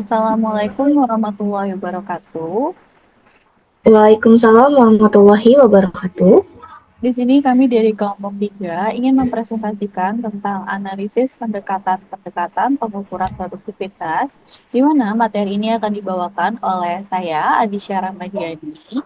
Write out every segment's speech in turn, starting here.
Assalamualaikum warahmatullahi wabarakatuh. Waalaikumsalam warahmatullahi wabarakatuh. Di sini kami dari kelompok 3 ingin mempresentasikan tentang analisis pendekatan-pendekatan pengukuran produktivitas, di mana materi ini akan dibawakan oleh saya, Adisya Ramadhani.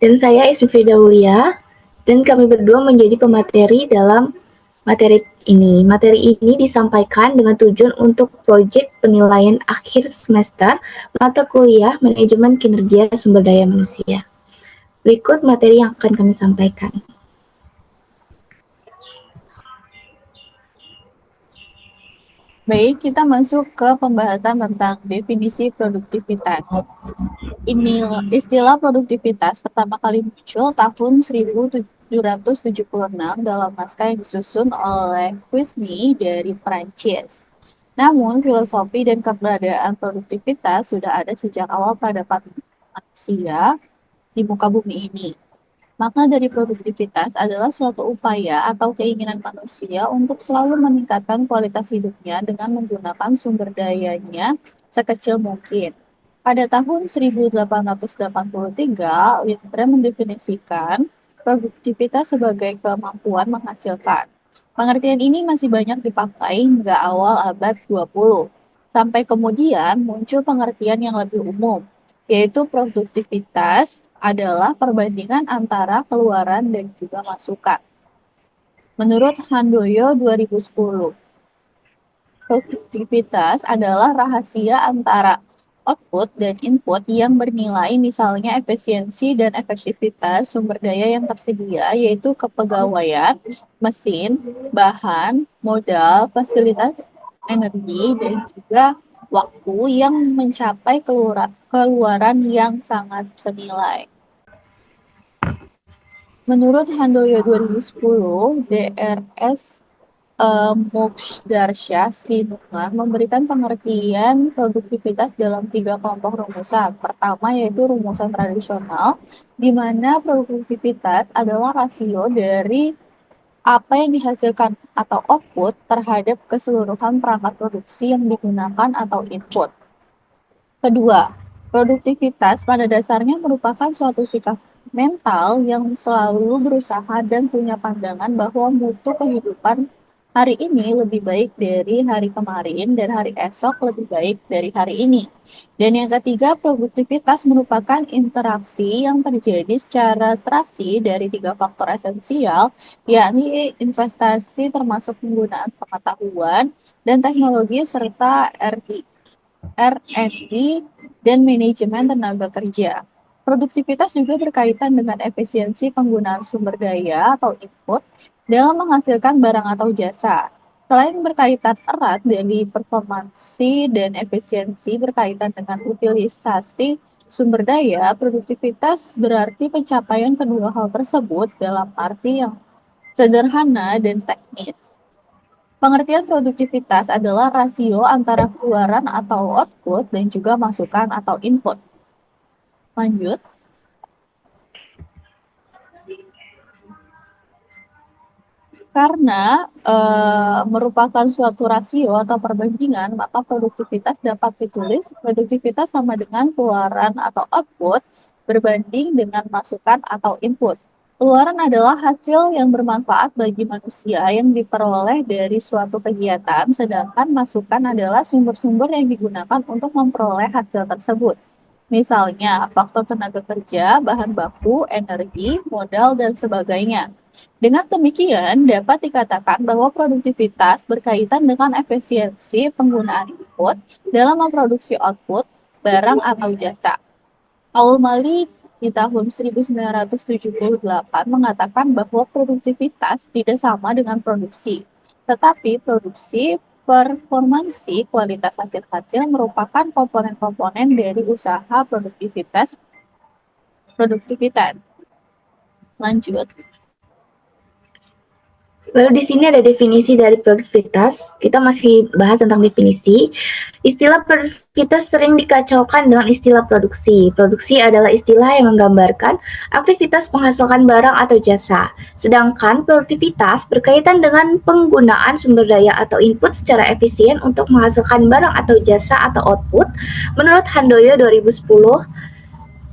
Dan saya Ismi Fidaulia, dan kami berdua menjadi pemateri dalam materi ini. Materi ini disampaikan dengan tujuan untuk proyek penilaian akhir semester mata kuliah Manajemen Kinerja Sumber Daya Manusia. Berikut materi yang akan kami sampaikan. Baik, kita masuk ke pembahasan tentang definisi produktivitas. Ini istilah produktivitas pertama kali muncul tahun 1776 dalam naskah yang disusun oleh Quesnay dari Prancis. Namun, filosofi dan keberadaan produktivitas sudah ada sejak awal peradaban manusia di muka bumi ini. Makna dari produktivitas adalah suatu upaya atau keinginan manusia untuk selalu meningkatkan kualitas hidupnya dengan menggunakan sumber dayanya sekecil mungkin. Pada tahun 1883, Lintre mendefinisikan produktivitas sebagai kemampuan menghasilkan. Pengertian ini masih banyak dipakai hingga awal abad 20. Sampai kemudian muncul pengertian yang lebih umum, yaitu produktivitas adalah perbandingan antara keluaran dan juga masukan. Menurut Handoyo 2010, produktivitas adalah rahasia antara output dan input yang bernilai misalnya efisiensi dan efektivitas sumber daya yang tersedia, yaitu kepegawaian, mesin, bahan, modal, fasilitas, energi, dan juga waktu yang mencapai keluaran yang sangat senilai. Menurut Handoyo 2010, DRS Moksdarsyah Sinuman memberikan pengertian produktivitas dalam tiga kelompok rumusan. Pertama yaitu rumusan tradisional, di mana produktivitas adalah rasio dari apa yang dihasilkan atau output terhadap keseluruhan perangkat produksi yang digunakan atau input. Kedua, produktivitas pada dasarnya merupakan suatu sikap mental yang selalu berusaha dan punya pandangan bahwa mutu kehidupan hari ini lebih baik dari hari kemarin dan hari esok lebih baik dari hari ini. Dan yang ketiga, produktivitas merupakan interaksi yang terjadi secara serasi dari tiga faktor esensial, yakni investasi termasuk penggunaan pengetahuan dan teknologi serta R&D, dan manajemen tenaga kerja. Produktivitas juga berkaitan dengan efisiensi penggunaan sumber daya atau input dalam menghasilkan barang atau jasa. Selain berkaitan erat dari performansi dan efisiensi berkaitan dengan utilisasi sumber daya, produktivitas berarti pencapaian kedua hal tersebut dalam arti yang sederhana dan teknis. Pengertian produktivitas adalah rasio antara keluaran atau output dan juga masukan atau input. Lanjut, karena merupakan suatu rasio atau perbandingan, maka produktivitas dapat ditulis produktivitas sama dengan keluaran atau output berbanding dengan masukan atau input. Keluaran adalah hasil yang bermanfaat bagi manusia yang diperoleh dari suatu kegiatan, sedangkan masukan adalah sumber-sumber yang digunakan untuk memperoleh hasil tersebut. Misalnya, faktor tenaga kerja, bahan baku, energi, modal, dan sebagainya. Dengan demikian, dapat dikatakan bahwa produktivitas berkaitan dengan efisiensi penggunaan input dalam memproduksi output barang atau jasa. Paul Malik di tahun 1978 mengatakan bahwa produktivitas tidak sama dengan produksi, tetapi produksi, performansi, kualitas hasil-hasil merupakan komponen-komponen dari usaha produktivitas. Lanjut. Lalu di sini ada definisi dari produktivitas. Kita masih bahas tentang definisi. Istilah produktivitas sering dikacaukan dengan istilah produksi. Produksi adalah istilah yang menggambarkan aktivitas menghasilkan barang atau jasa. Sedangkan produktivitas berkaitan dengan penggunaan sumber daya atau input secara efisien untuk menghasilkan barang atau jasa atau output. Menurut Handoyo 2010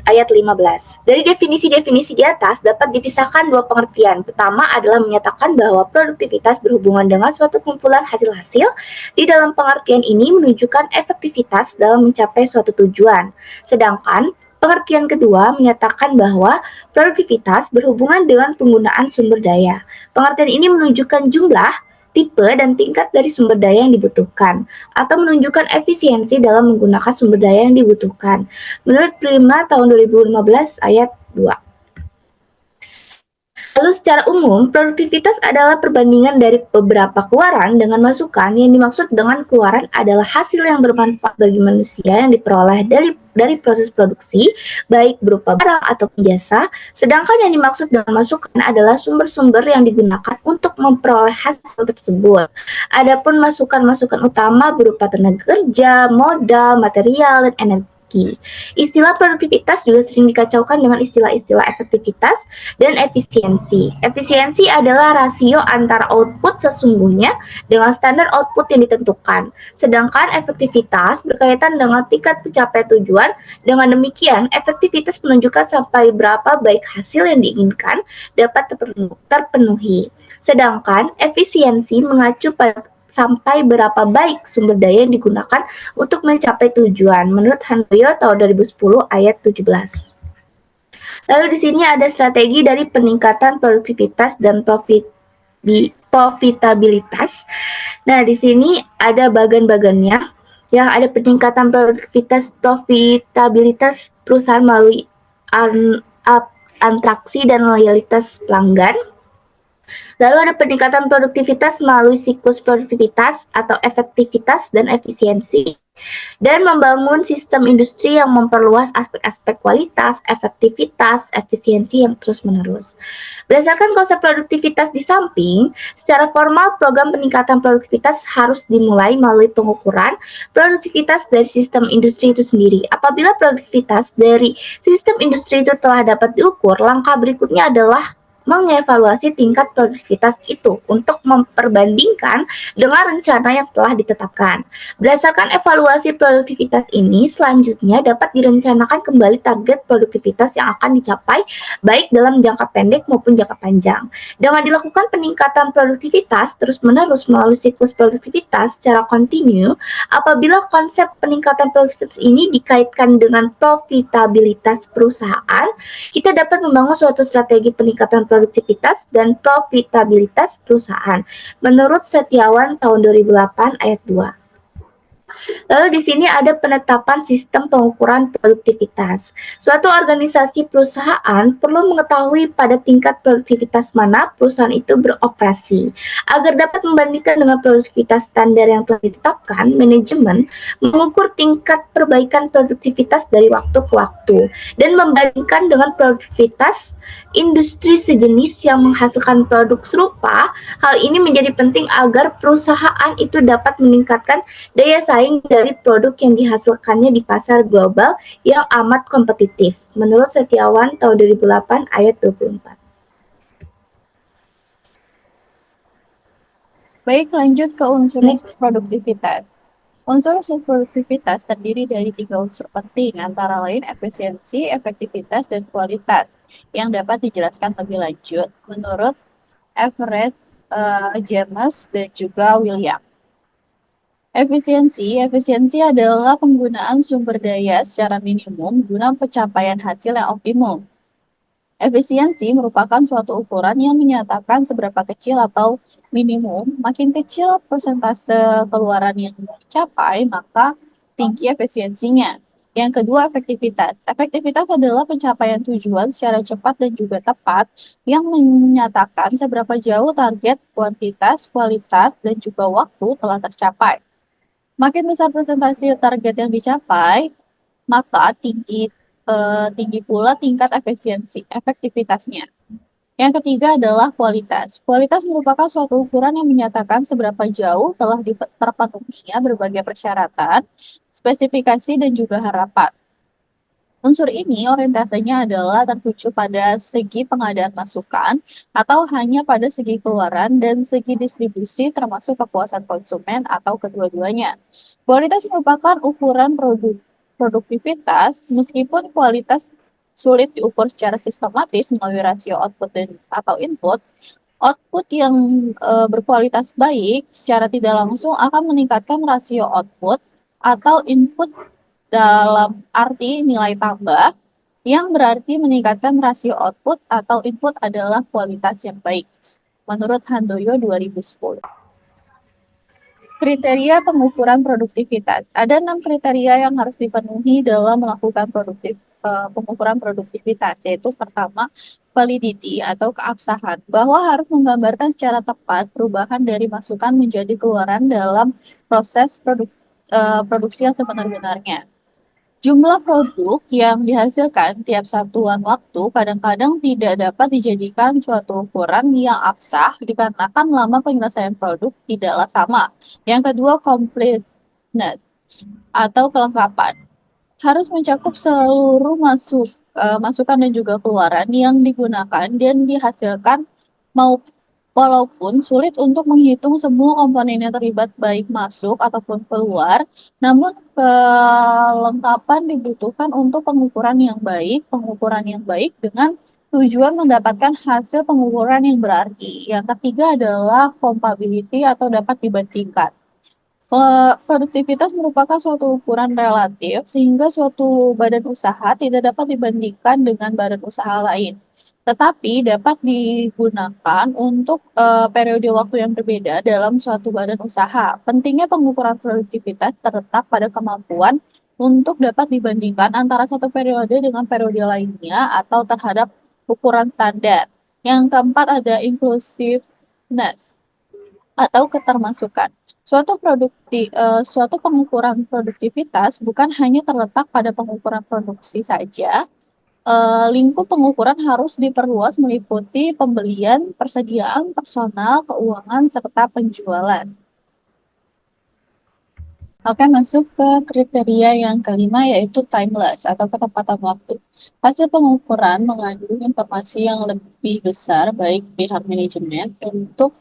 ayat 15. Dari definisi-definisi di atas dapat dipisahkan dua pengertian. Pertama adalah menyatakan bahwa produktivitas berhubungan dengan suatu kumpulan hasil-hasil. Di dalam pengertian ini menunjukkan efektivitas dalam mencapai suatu tujuan. Sedangkan pengertian kedua menyatakan bahwa produktivitas berhubungan dengan penggunaan sumber daya. Pengertian ini menunjukkan jumlah, tipe, dan tingkat dari sumber daya yang dibutuhkan, atau menunjukkan efisiensi dalam menggunakan sumber daya yang dibutuhkan. Menurut Prima tahun 2015 ayat 2. Lalu secara umum, produktivitas adalah perbandingan dari beberapa keluaran dengan masukan. Yang dimaksud dengan keluaran adalah hasil yang bermanfaat bagi manusia yang diperoleh dari proses produksi, baik berupa barang atau jasa. Sedangkan yang dimaksud dengan masukan adalah sumber-sumber yang digunakan untuk memperoleh hasil tersebut. Adapun masukan-masukan utama berupa tenaga kerja, modal, material, dan energi. Istilah produktivitas juga sering dikacaukan dengan istilah-istilah efektivitas dan efisiensi. Efisiensi adalah rasio antara output sesungguhnya dengan standar output yang ditentukan. Sedangkan efektivitas berkaitan dengan tingkat pencapaian tujuan. Dengan demikian, efektivitas menunjukkan sampai berapa baik hasil yang diinginkan dapat terpenuhi. Sedangkan efisiensi mengacu pada sampai berapa baik sumber daya yang digunakan untuk mencapai tujuan. Menurut Handoyo tahun 2010 ayat 17. Lalu di sini ada strategi dari peningkatan produktivitas dan profitabilitas. Nah, di sini ada bagan-bagannya yang ada peningkatan produktivitas profitabilitas perusahaan melalui atraksi dan loyalitas pelanggan. Lalu ada peningkatan produktivitas melalui siklus produktivitas atau efektivitas dan efisiensi. Dan membangun sistem industri yang memperluas aspek-aspek kualitas, efektivitas, efisiensi yang terus-menerus. Berdasarkan konsep produktivitas di samping, secara formal program peningkatan produktivitas harus dimulai melalui pengukuran produktivitas dari sistem industri itu sendiri. Apabila produktivitas dari sistem industri itu telah dapat diukur, langkah berikutnya adalah mengevaluasi tingkat produktivitas itu untuk memperbandingkan dengan rencana yang telah ditetapkan. Berdasarkan evaluasi produktivitas ini, selanjutnya dapat direncanakan kembali target produktivitas yang akan dicapai baik dalam jangka pendek maupun jangka panjang. Dengan dilakukan peningkatan produktivitas terus-menerus melalui siklus produktivitas secara kontinu, apabila konsep peningkatan produktivitas ini dikaitkan dengan profitabilitas perusahaan, kita dapat membangun suatu strategi peningkatan produktivitas dan profitabilitas perusahaan. Menurut Setiawan tahun 2008 ayat 2. Lalu di sini ada penetapan sistem pengukuran produktivitas. Suatu organisasi perusahaan perlu mengetahui pada tingkat produktivitas mana perusahaan itu beroperasi. Agar dapat membandingkan dengan produktivitas standar yang telah ditetapkan, manajemen mengukur tingkat perbaikan produktivitas dari waktu ke waktu dan membandingkan dengan produktivitas industri sejenis yang menghasilkan produk serupa. Hal ini menjadi penting agar perusahaan itu dapat meningkatkan daya saing dari produk yang dihasilkannya di pasar global yang amat kompetitif. Menurut Setiawan tahun 2008 ayat 24. Baik, lanjut ke unsur Next. produktivitas. Unsur produktivitas terdiri dari 3 unsur penting, antara lain efisiensi, efektivitas, dan kualitas, yang dapat dijelaskan lebih lanjut menurut Everett, James, dan juga William. Efisiensi adalah penggunaan sumber daya secara minimum guna pencapaian hasil yang optimum. Efisiensi merupakan suatu ukuran yang menyatakan seberapa kecil atau minimum, makin kecil persentase keluaran yang dicapai, maka tinggi efisiensinya. Yang kedua, efektivitas. Efektivitas adalah pencapaian tujuan secara cepat dan juga tepat yang menyatakan seberapa jauh target, kuantitas, kualitas, dan juga waktu telah tercapai. Makin besar presentasi target yang dicapai, maka tinggi pula tingkat efektivitasnya. Yang ketiga adalah kualitas. Kualitas merupakan suatu ukuran yang menyatakan seberapa jauh telah terpenuhinya berbagai persyaratan, spesifikasi, dan juga harapan. Unsur ini orientasinya adalah tertuju pada segi pengadaan masukan atau hanya pada segi keluaran dan segi distribusi termasuk kepuasan konsumen atau kedua-duanya. Kualitas merupakan ukuran produktivitas meskipun kualitas sulit diukur secara sistematis melalui rasio output dan atau input. Output yang berkualitas baik secara tidak langsung akan meningkatkan rasio output atau input dalam arti nilai tambah, yang berarti meningkatkan rasio output atau input adalah kualitas yang baik, menurut Handoyo 2010. Kriteria pengukuran produktivitas. Ada 6 kriteria yang harus dipenuhi dalam melakukan pengukuran produktivitas, yaitu pertama, validity atau keabsahan, bahwa harus menggambarkan secara tepat perubahan dari masukan menjadi keluaran dalam proses produksi yang sebenar-benarnya. Jumlah produk yang dihasilkan tiap satuan waktu kadang-kadang tidak dapat dijadikan suatu ukuran yang absah dikarenakan lama penyelesaian produk tidaklah sama. Yang kedua, completeness atau kelengkapan. Harus mencakup seluruh masukan dan juga keluaran yang digunakan dan dihasilkan maupun walaupun sulit untuk menghitung semua komponen yang terlibat baik masuk ataupun keluar, namun kelengkapan dibutuhkan untuk pengukuran yang baik dengan tujuan mendapatkan hasil pengukuran yang berarti. Yang ketiga adalah compatibility atau dapat dibandingkan. Produktivitas merupakan suatu ukuran relatif sehingga suatu badan usaha tidak dapat dibandingkan dengan badan usaha lain, tetapi dapat digunakan untuk periode waktu yang berbeda dalam suatu badan usaha. Pentingnya pengukuran produktivitas terletak pada kemampuan untuk dapat dibandingkan antara satu periode dengan periode lainnya atau terhadap ukuran standar. Yang keempat ada inclusiveness atau ketermasukan. Suatu pengukuran produktivitas bukan hanya terletak pada pengukuran produksi saja. Lingkup pengukuran harus diperluas meliputi pembelian, persediaan, personal, keuangan, serta penjualan. Oke, masuk ke kriteria yang kelima yaitu timeless atau ketepatan waktu. Hasil pengukuran mengandung informasi yang lebih besar baik pihak manajemen untuk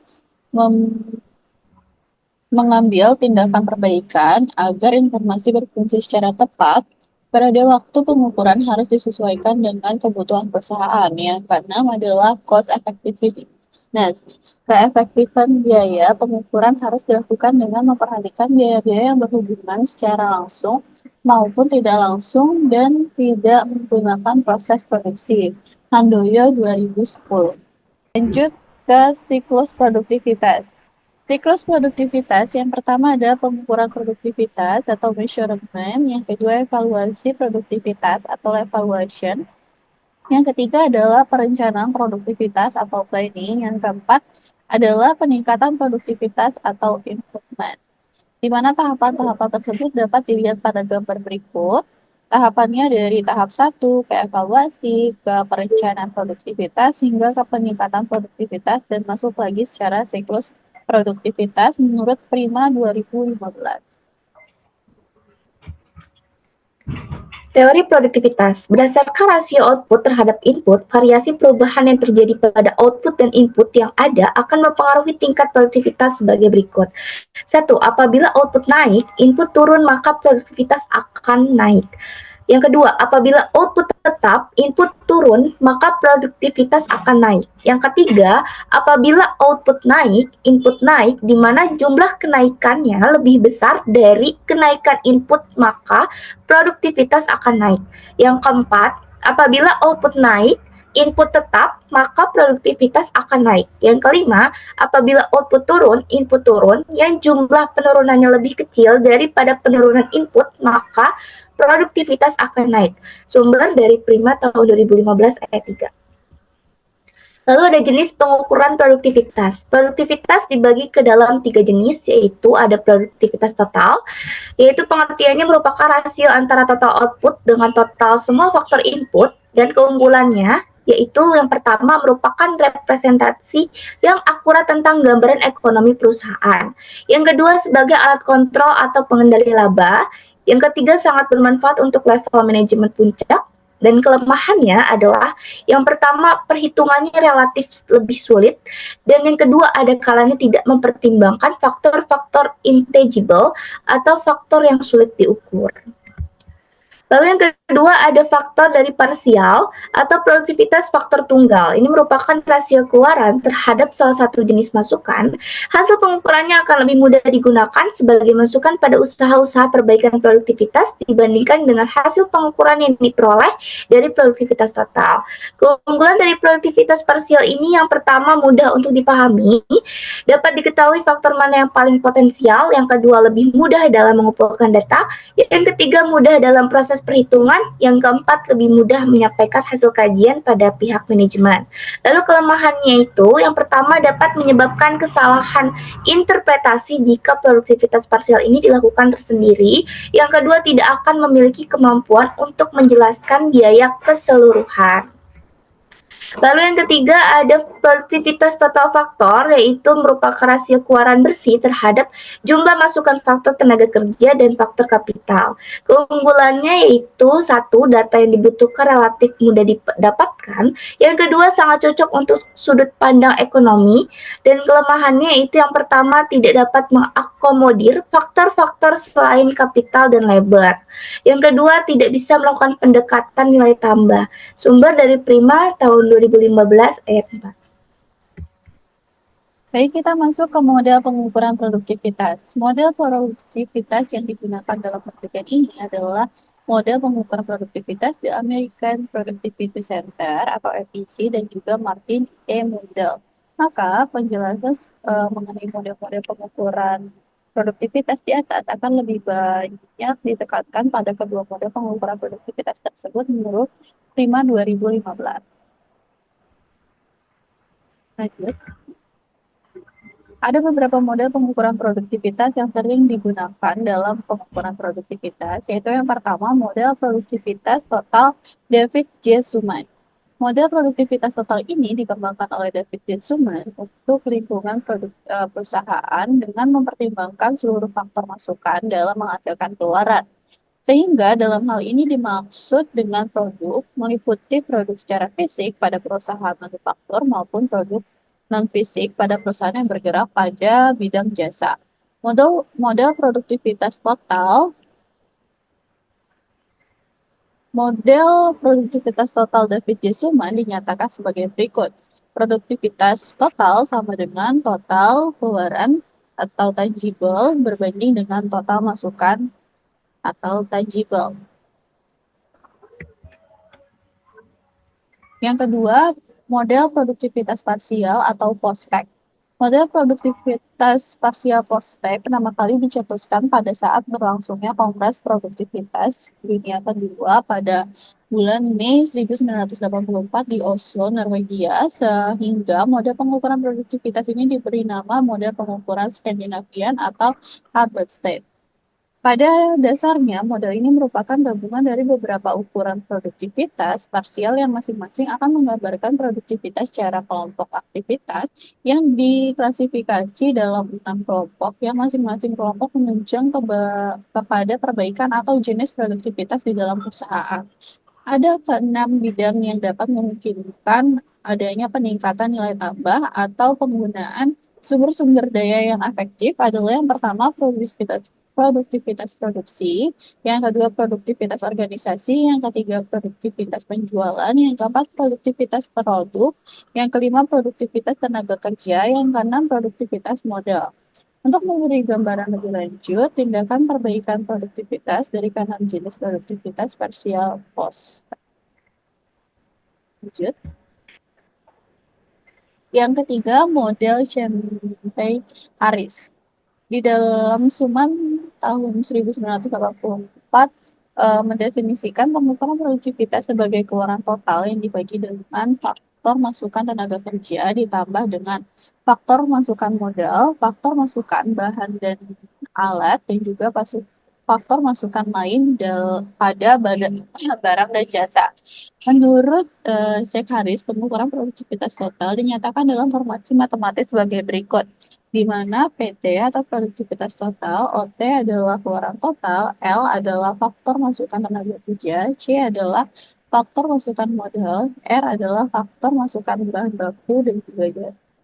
mengambil tindakan perbaikan agar informasi berfungsi secara tepat. Periode waktu pengukuran harus disesuaikan dengan kebutuhan perusahaan. Yang keenam adalah cost effectivity. Nah, keefektifan biaya pengukuran harus dilakukan dengan memperhatikan biaya-biaya yang berhubungan secara langsung maupun tidak langsung dan tidak menggunakan proses produksi. Handoyo 2010. Lanjut ke siklus produktivitas. Siklus produktivitas yang pertama ada pengukuran produktivitas atau measurement, yang kedua evaluasi produktivitas atau evaluation, yang ketiga adalah perencanaan produktivitas atau planning, yang keempat adalah peningkatan produktivitas atau improvement. Di mana tahapan-tahapan tersebut dapat dilihat pada gambar berikut. Tahapannya dari tahap 1 ke evaluasi, ke perencanaan produktivitas, hingga ke peningkatan produktivitas dan masuk lagi secara siklus produktivitas menurut Prima 2015. Teori produktivitas. Berdasarkan rasio output terhadap input, variasi perubahan yang terjadi pada output dan input yang ada akan mempengaruhi tingkat produktivitas sebagai berikut. 1. Apabila output naik, input turun maka produktivitas akan naik. Yang kedua, apabila output tetap, input turun, maka produktivitas akan naik. Yang ketiga, apabila output naik, input naik, di mana jumlah kenaikannya lebih besar dari kenaikan input, maka produktivitas akan naik. Yang keempat, apabila output naik, input tetap, maka produktivitas akan naik. Yang kelima, apabila output turun, input turun, yang jumlah penurunannya lebih kecil daripada penurunan input, maka produktivitas akan naik. Sumber dari Prima tahun 2015 ayat 3. Lalu ada jenis pengukuran produktivitas. Produktivitas dibagi ke dalam 3 jenis, yaitu ada produktivitas total, yaitu pengertiannya merupakan rasio antara total output dengan total semua faktor input, dan keunggulannya yaitu yang pertama merupakan representasi yang akurat tentang gambaran ekonomi perusahaan. Yang kedua sebagai alat kontrol atau pengendali laba. Yang ketiga sangat bermanfaat untuk level manajemen puncak. Dan kelemahannya adalah yang pertama perhitungannya relatif lebih sulit dan yang kedua ada kalanya tidak mempertimbangkan faktor-faktor intangible atau faktor yang sulit diukur. Lalu yang kedua ada faktor dari parsial atau produktivitas faktor tunggal. Ini merupakan rasio keluaran terhadap salah satu jenis masukan. Hasil pengukurannya akan lebih mudah digunakan sebagai masukan pada usaha-usaha perbaikan produktivitas dibandingkan dengan hasil pengukuran yang diperoleh dari produktivitas total. Keunggulan dari produktivitas parsial ini yang pertama mudah untuk dipahami, dapat diketahui faktor mana yang paling potensial, yang kedua lebih mudah dalam mengumpulkan data, yang ketiga mudah dalam proses perhitungan, yang keempat lebih mudah menyampaikan hasil kajian pada pihak manajemen. Lalu kelemahannya itu, yang pertama dapat menyebabkan kesalahan interpretasi jika produktivitas parsial ini dilakukan tersendiri, yang kedua tidak akan memiliki kemampuan untuk menjelaskan biaya keseluruhan. Lalu yang ketiga ada produktivitas total faktor, yaitu merupakan rasio keluaran bersih terhadap jumlah masukan faktor tenaga kerja dan faktor kapital. Keunggulannya yaitu satu, data yang dibutuhkan relatif mudah didapatkan. Yang kedua sangat cocok untuk sudut pandang ekonomi. Dan kelemahannya itu yang pertama tidak dapat mengakomodir faktor-faktor selain kapital dan labor. Yang kedua tidak bisa melakukan pendekatan nilai tambah. Sumber dari Prima tahun 2015 ayat 4. Baik, kita masuk ke model pengukuran produktivitas. Model produktivitas yang digunakan dalam penelitian ini adalah model pengukuran produktivitas di American Productivity Center atau APC dan juga Martin E. Model. Maka penjelasan mengenai model-model pengukuran produktivitas di atas akan lebih banyak ditekankan pada kedua model pengukuran produktivitas tersebut menurut Prima 2015. Lanjut. Ada beberapa model pengukuran produktivitas yang sering digunakan dalam pengukuran produktivitas, yaitu yang pertama model produktivitas total David J. Suman. Model produktivitas total ini dikembangkan oleh David J. Suman untuk lingkungan perusahaan dengan mempertimbangkan seluruh faktor masukan dalam menghasilkan keluaran. Sehingga dalam hal ini dimaksud dengan produk meliputi produk secara fisik pada perusahaan manufaktur maupun produk non-fisik pada perusahaan yang bergerak pada bidang jasa. Model produktivitas total David J. Suman dinyatakan sebagai berikut. Produktivitas total sama dengan total keluaran atau tangible berbanding dengan total masukan atau tangible. Yang kedua, model produktivitas parsial atau POSPEC. Model produktivitas parsial POSPEC pertama kali dicetuskan pada saat berlangsungnya Kongres Produktivitas Dunia Kedua pada bulan Mei 1984 di Oslo, Norwegia, sehingga model pengukuran produktivitas ini diberi nama model pengukuran Skandinavian atau Albert State. Pada dasarnya, model ini merupakan gabungan dari beberapa ukuran produktivitas parsial yang masing-masing akan menggambarkan produktivitas secara kelompok aktivitas yang diklasifikasi dalam 6 kelompok yang masing-masing kelompok menunjang kepada perbaikan atau jenis produktivitas di dalam perusahaan. Ada keenam bidang yang dapat memungkinkan adanya peningkatan nilai tambah atau penggunaan sumber-sumber daya yang efektif adalah yang pertama produktivitas produksi, yang kedua produktivitas organisasi, yang ketiga produktivitas penjualan, yang keempat produktivitas produk, yang kelima produktivitas tenaga kerja, yang keenam produktivitas modal. Untuk memberi gambaran lebih lanjut, tindakan perbaikan produktivitas dari keenam jenis produktivitas parsial pos. Lanjut. Yang ketiga, model Chempey-Harris. Di dalam Suman tahun 1984 mendefinisikan pengukuran produktivitas sebagai keluaran total yang dibagi dengan faktor masukan tenaga kerja ditambah dengan faktor masukan modal, faktor masukan bahan dan alat, dan juga faktor masukan lain pada barang dan jasa. Menurut Sheikh Haris, pengukuran produktivitas total dinyatakan dalam formasi matematis sebagai berikut, di mana PT atau produktivitas total, OT adalah keluaran total, L adalah faktor masukan tenaga kerja, C adalah faktor masukan modal, R adalah faktor masukan bahan baku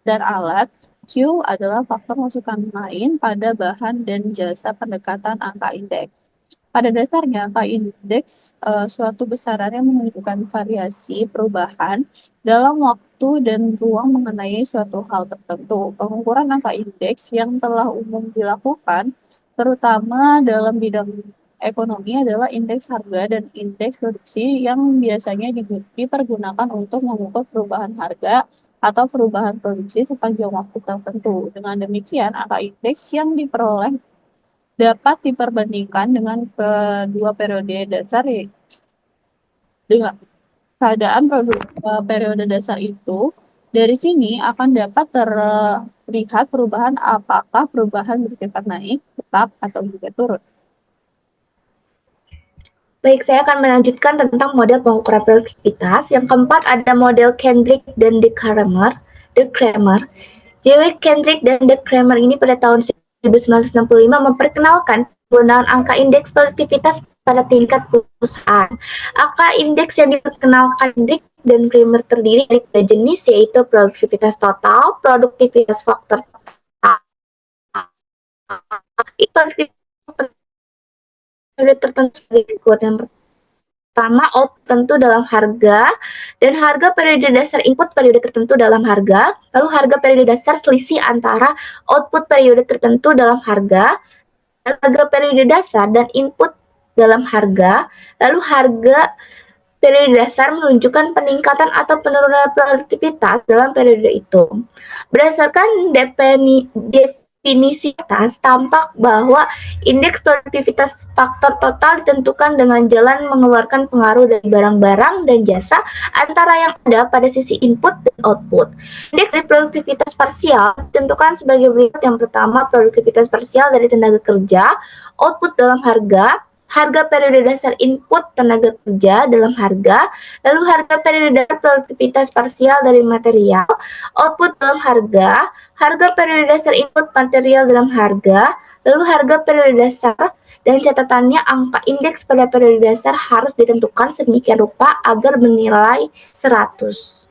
dan alat, Q adalah faktor masukan lain pada bahan dan jasa pendekatan angka indeks. Pada dasarnya, angka indeks suatu besaran yang menunjukkan variasi perubahan dalam waktu dan ruang mengenai suatu hal tertentu. Pengukuran angka indeks yang telah umum dilakukan, terutama dalam bidang ekonomi adalah indeks harga dan indeks produksi yang biasanya dipergunakan untuk mengukur perubahan harga atau perubahan produksi sepanjang waktu tertentu. Dengan demikian, angka indeks yang diperoleh dapat diperbandingkan dengan kedua periode dasar dengan keadaan periode dasar itu. Dari sini akan dapat terlihat perubahan apakah perubahan bersifat naik, tetap, atau juga turun. Baik, saya akan melanjutkan tentang model pengukuran produktivitas. Yang keempat ada model Kendrick dan De Kramer. J.W. Kendrick dan De Kramer ini pada tahun 1965 memperkenalkan penggunaan angka indeks produktivitas pada tingkat perusahaan. Angka indeks yang diperkenalkan Kendrick dan Kramer terdiri dari tiga jenis, yaitu produktivitas total, produktivitas faktor tertentu sebagai berikut. Yang pertama, output tertentu dalam harga, dan harga periode dasar input periode tertentu dalam harga, lalu harga periode dasar selisih antara output periode tertentu dalam harga periode dasar dan input dalam harga, lalu harga periode dasar menunjukkan peningkatan atau penurunan produktivitas dalam periode itu. Berdasarkan definisi atas, tampak bahwa indeks produktivitas faktor total ditentukan dengan jalan mengeluarkan pengaruh dari barang-barang dan jasa antara yang ada pada sisi input dan output. Indeks dari produktivitas parsial ditentukan sebagai berikut. Yang pertama, produktivitas parsial dari tenaga kerja, output dalam harga, harga periode dasar input tenaga kerja dalam harga, lalu harga periode dasar produktivitas parsial dari material, output dalam harga, harga periode dasar input material dalam harga, lalu harga periode dasar, dan catatannya angka indeks pada periode dasar harus ditentukan sedemikian rupa agar bernilai 100.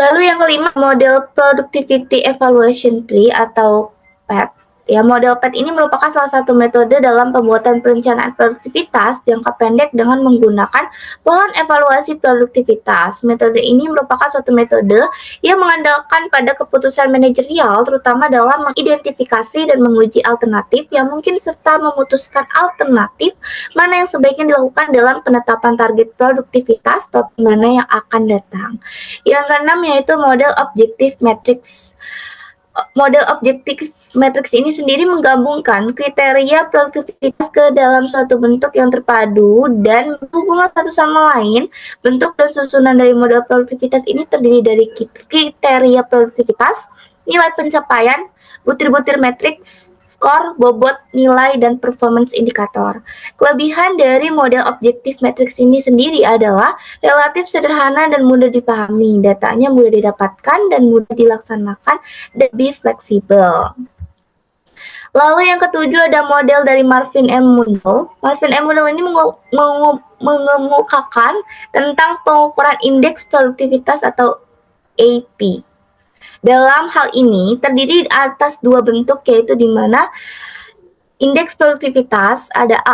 Lalu yang kelima, model Productivity Evaluation Tree atau PET. Ya, model PET ini merupakan salah satu metode dalam pembuatan perencanaan produktivitas jangka pendek dengan menggunakan pohon evaluasi produktivitas. Metode ini merupakan suatu metode yang mengandalkan pada keputusan manajerial, terutama dalam mengidentifikasi dan menguji alternatif yang mungkin serta memutuskan alternatif mana yang sebaiknya dilakukan dalam penetapan target produktivitas atau mana yang akan datang. Yang keenam yaitu model objective matrix. Model objektif matriks ini sendiri menggabungkan kriteria produktivitas ke dalam suatu bentuk yang terpadu dan berhubungan satu sama lain. Bentuk dan susunan dari model produktivitas ini terdiri dari kriteria produktivitas, nilai pencapaian, butir-butir matriks, skor, bobot, nilai, dan performance indikator. Kelebihan dari model objektif matriks ini sendiri adalah relatif sederhana dan mudah dipahami, datanya mudah didapatkan dan mudah dilaksanakan, dan lebih fleksibel. Lalu yang ketujuh ada model dari Marvin M. Mundell. Marvin M. Mundell ini mengemukakan tentang pengukuran indeks produktivitas atau AP. Dalam hal ini terdiri atas dua bentuk, yaitu di mana indeks produktivitas ada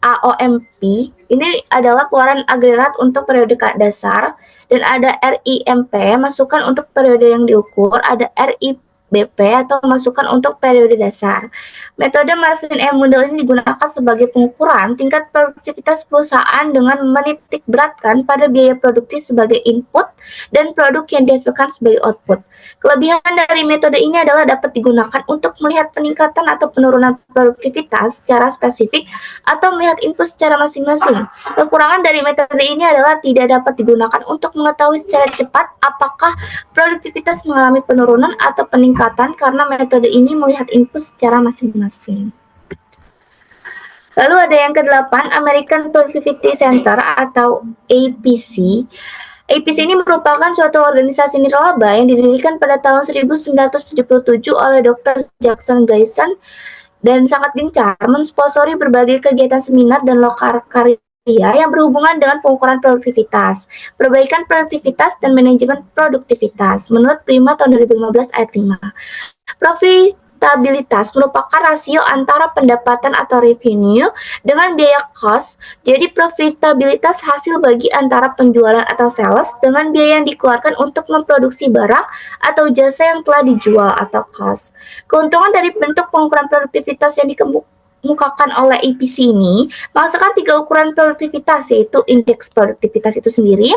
AOMP, ini adalah keluaran agregat untuk periode dasar, dan ada RIMP, masukan untuk periode yang diukur, ada RIBP atau masukan untuk periode dasar. Metode Marvin M. Mundell ini digunakan sebagai pengukuran tingkat produktivitas perusahaan dengan menitik beratkan pada biaya produktif sebagai input dan produk yang dihasilkan sebagai output. Kelebihan dari metode ini adalah dapat digunakan untuk melihat peningkatan atau penurunan produktivitas secara spesifik atau melihat input secara masing-masing. Kekurangan dari metode ini adalah tidak dapat digunakan untuk mengetahui secara cepat apakah produktivitas mengalami penurunan atau peningkatan karena metode ini melihat input secara masing-masing. Lalu ada yang kedelapan, American Productivity Center atau APC. APC ini merupakan suatu organisasi nirlaba yang didirikan pada tahun 1977 oleh Dr. Jackson Gleason dan sangat gencar mensponsori berbagai kegiatan seminar dan lokal karya yang berhubungan dengan pengukuran produktivitas, perbaikan produktivitas, dan manajemen produktivitas. Menurut Prima tahun 2015 ayat 5. Profitabilitas merupakan rasio antara pendapatan atau revenue dengan biaya cost. Jadi profitabilitas hasil bagi antara penjualan atau sales dengan biaya yang dikeluarkan untuk memproduksi barang atau jasa yang telah dijual atau cost. Keuntungan dari bentuk pengukuran produktivitas yang dikemukakan oleh APC ini menghasilkan 3 ukuran produktivitas, yaitu indeks produktivitas itu sendiri,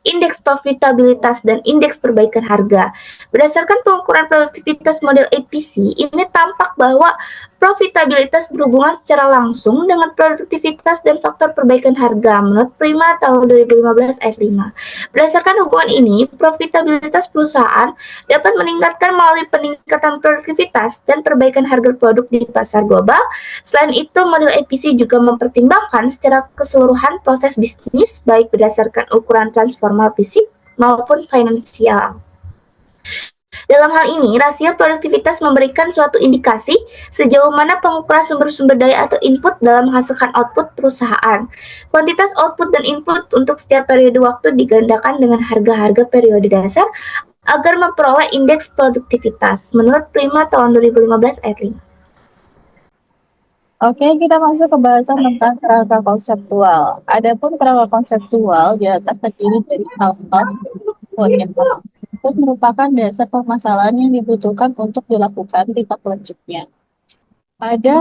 indeks profitabilitas, dan indeks perbaikan harga. Berdasarkan pengukuran produktivitas model APC, ini tampak bahwa profitabilitas berhubungan secara langsung dengan produktivitas dan faktor perbaikan harga menurut Prima tahun 2015 ayat 5. Berdasarkan hubungan ini, profitabilitas perusahaan dapat meningkatkan melalui peningkatan produktivitas dan perbaikan harga produk di pasar global. Selain itu, model APC juga mempertimbangkan secara keseluruhan proses bisnis, baik berdasarkan ukuran transformal fisik maupun finansial. Dalam hal ini, rasio produktivitas memberikan suatu indikasi sejauh mana pengukuran sumber-sumber daya atau input dalam menghasilkan output perusahaan. Kuantitas output dan input untuk setiap periode waktu digandakan dengan harga-harga periode dasar agar memperoleh indeks produktivitas. Menurut Prima tahun 2015 ayat 5. Oke, kita masuk ke bahasan tentang kerangka konseptual. Adapun kerangka konseptual di atas terdiri dari hal-hal yang tersebut merupakan dasar permasalahan yang dibutuhkan untuk dilakukan tindak lanjutnya. Pada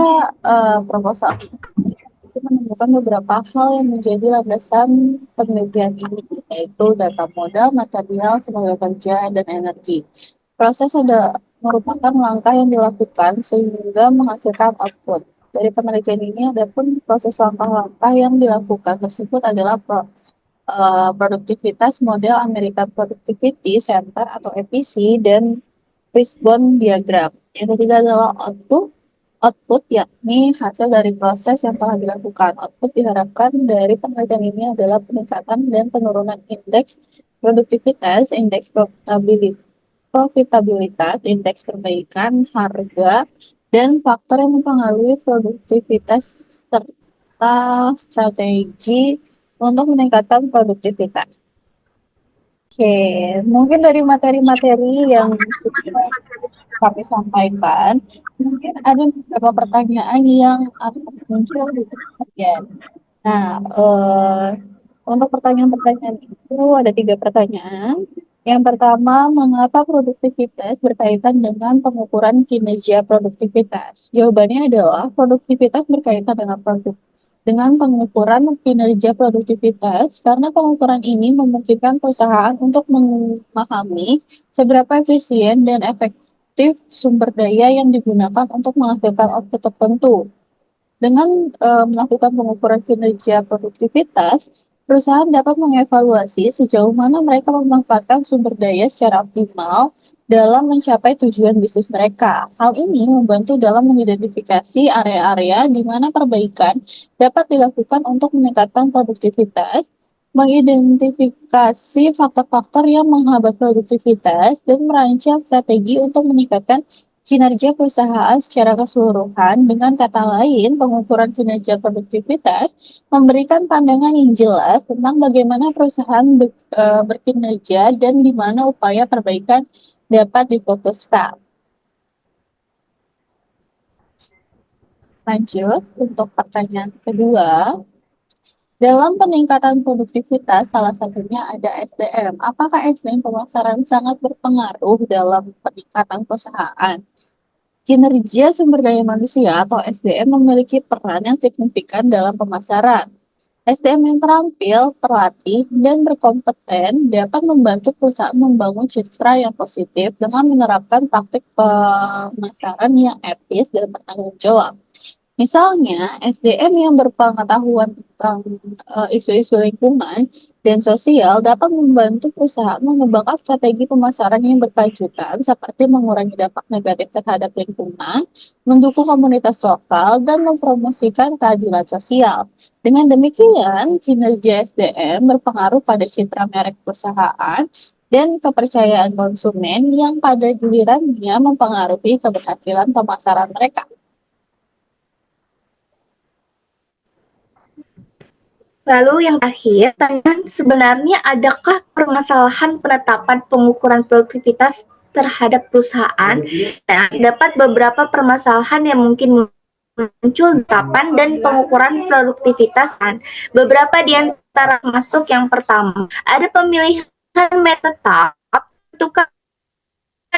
proposal kita menemukan beberapa hal yang menjadi landasan penelitian ini, yaitu data modal, material, tenaga kerja, dan energi. Proses ada merupakan langkah yang dilakukan sehingga menghasilkan output. Dari penelitian ini, adapun proses langkah-langkah yang dilakukan tersebut adalah produktivitas model American Productivity Center atau APC dan Fishbone diagram. Yang ketiga adalah output yakni hasil dari proses yang telah dilakukan. Output diharapkan dari penelitian ini adalah peningkatan dan penurunan indeks produktivitas, indeks profitabilitas, indeks perbaikan harga, dan faktor yang mempengaruhi produktivitas serta strategi untuk meningkatkan produktivitas. Oke, mungkin dari materi-materi yang sudah kami sampaikan, mungkin ada beberapa pertanyaan yang akan muncul di kalian. Nah, untuk pertanyaan-pertanyaan itu ada 3 pertanyaan. Yang pertama, mengapa produktivitas berkaitan dengan pengukuran kinerja produktivitas? Jawabannya adalah produktivitas berkaitan dengan pengukuran kinerja produktivitas karena pengukuran ini memungkinkan perusahaan untuk memahami seberapa efisien dan efektif sumber daya yang digunakan untuk menghasilkan output tertentu. Dengan melakukan pengukuran kinerja produktivitas, perusahaan dapat mengevaluasi sejauh mana mereka memanfaatkan sumber daya secara optimal dalam mencapai tujuan bisnis mereka. Hal ini membantu dalam mengidentifikasi area-area di mana perbaikan dapat dilakukan untuk meningkatkan produktivitas, mengidentifikasi faktor-faktor yang menghambat produktivitas, dan merancang strategi untuk meningkatkan kinerja perusahaan secara keseluruhan. Dengan kata lain, pengukuran kinerja produktivitas memberikan pandangan yang jelas tentang bagaimana perusahaan berkinerja dan di mana upaya perbaikan dapat difokuskan. Lanjut, untuk pertanyaan kedua. Dalam peningkatan produktivitas, salah satunya ada SDM. Apakah SDM pemasaran sangat berpengaruh dalam peningkatan perusahaan? Kinerja sumber daya manusia atau SDM memiliki peran yang signifikan dalam pemasaran. SDM yang terampil, terlatih, dan berkompeten dapat membantu perusahaan membangun citra yang positif dengan menerapkan praktik pemasaran yang etis dan bertanggung jawab. Misalnya, SDM yang berpengetahuan tentang isu-isu lingkungan dan sosial dapat membantu perusahaan mengembangkan strategi pemasaran yang berkelanjutan seperti mengurangi dampak negatif terhadap lingkungan, mendukung komunitas lokal, dan mempromosikan keadilan sosial. Dengan demikian, kinerja SDM berpengaruh pada citra merek perusahaan dan kepercayaan konsumen yang pada gilirannya mempengaruhi keberhasilan pemasaran mereka. Lalu yang terakhir, sebenarnya adakah permasalahan penetapan pengukuran produktivitas terhadap perusahaan? Nah, dapat beberapa permasalahan yang mungkin muncul penetapan dan pengukuran produktivitas. Beberapa di antara masuk yang pertama, ada pemilihan metode tetap untuk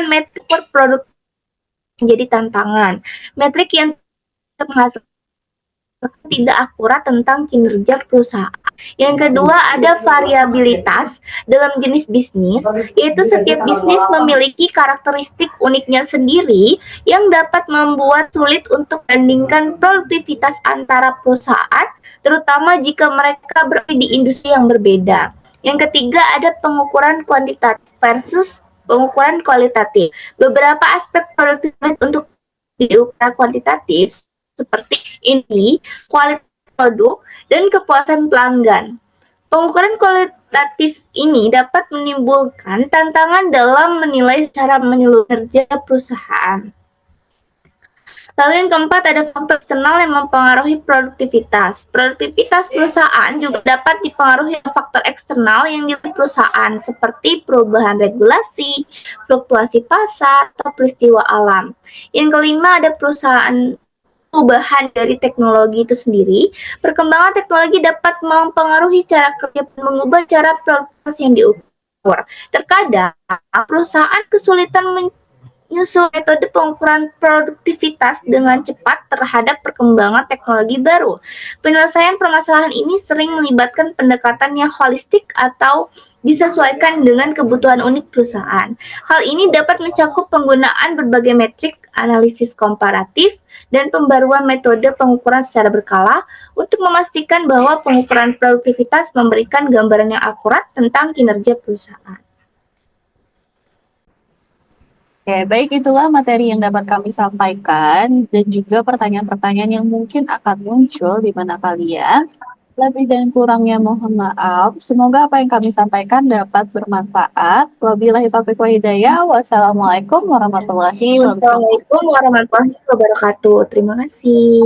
metrik per produk menjadi tantangan. Metrik yang menghasilkan tidak akurat tentang kinerja perusahaan. Yang kedua, ada variabilitas dalam jenis bisnis, yaitu setiap bisnis memiliki karakteristik uniknya sendiri yang dapat membuat sulit untuk membandingkan produktivitas antara perusahaan, terutama jika mereka berada di industri yang berbeda. Yang ketiga, ada pengukuran kuantitatif versus pengukuran kualitatif. Beberapa aspek produktivitas untuk diukur kuantitatif seperti ini, kualitas produk, dan kepuasan pelanggan. Pengukuran kualitatif ini dapat menimbulkan tantangan dalam menilai secara menyeluruh kinerja perusahaan. Lalu yang keempat ada faktor eksternal yang mempengaruhi produktivitas. Produktivitas perusahaan juga dapat dipengaruhi oleh faktor eksternal yang dilihat perusahaan seperti perubahan regulasi, fluktuasi pasar, atau peristiwa alam. Yang kelima ada perubahan dari teknologi itu sendiri. Perkembangan teknologi dapat mempengaruhi cara kerja dan mengubah cara produktivitas yang diukur. Terkadang perusahaan kesulitan menyusul metode pengukuran produktivitas dengan cepat terhadap perkembangan teknologi baru. Penyelesaian permasalahan ini sering melibatkan pendekatan yang holistik atau disesuaikan dengan kebutuhan unik perusahaan. Hal ini dapat mencakup penggunaan berbagai metrik, analisis komparatif, dan pembaruan metode pengukuran secara berkala untuk memastikan bahwa pengukuran produktivitas memberikan gambaran yang akurat tentang kinerja perusahaan. Oke, baik itulah materi yang dapat kami sampaikan dan juga pertanyaan-pertanyaan yang mungkin akan muncul di mana kalian. Lebih dan kurangnya mohon maaf. Semoga apa yang kami sampaikan dapat bermanfaat. Wabillahi taufiq wa hidayah. Wassalamualaikum warahmatullahi wabarakatuh. Wassalamualaikum warahmatullahi wabarakatuh. Terima kasih.